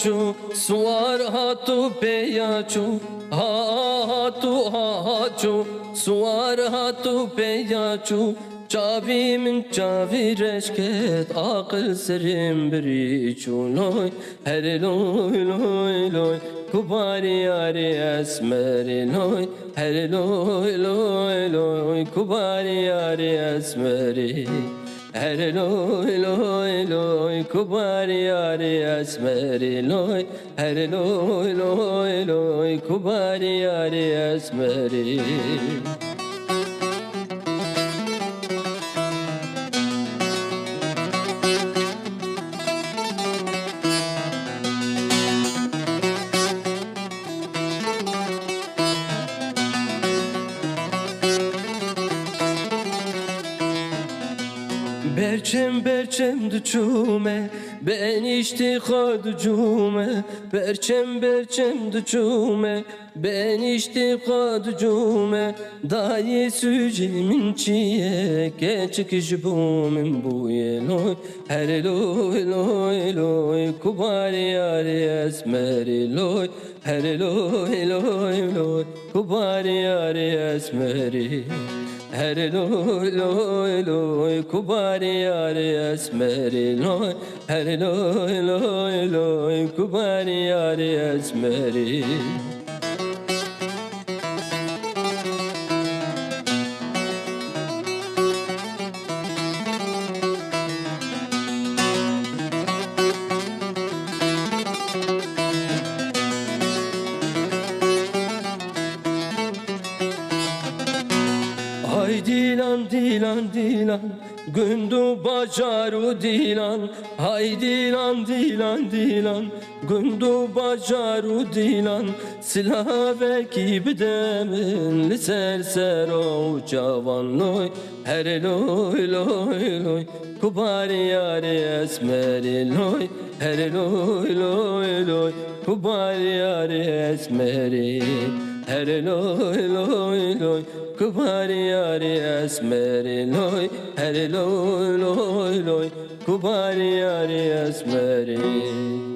haçu suar hatu peyaçu hatu haçu suar hatu peyaçu çavimin çavi reşket akıl serim biriçu loy her loy loy loy kubari yari esmeri loy her loy loy loy kubari yari esmeri her loy loy loy kubari yari esmeri loy her loy loy loy kubari yari esmeri. Berçem berçem duçume ben iştihad cume berçem berçem duçume ben iştihad cume dayi sücemin çiye geçik bumin buye loy her loy loy loy kubari yari esmeri loy her loy loy loy kubari yari esmeri her loy loy loy kubari yari esmeri loy her loy loy loy kubari yari esmeri. Hay dilan dilan dilan Gündu bacaru dilan Hay dilan dilan dilan Gündu bacaru dilan Silah ve kibdemin Li ser o cavan loy her loy loy loy Kubari yari esmeri loy her loy loy loy Kubari yari esmeri her loy loy loy kubari yari esmeri loy her loy loy loy kubari yari esmeri.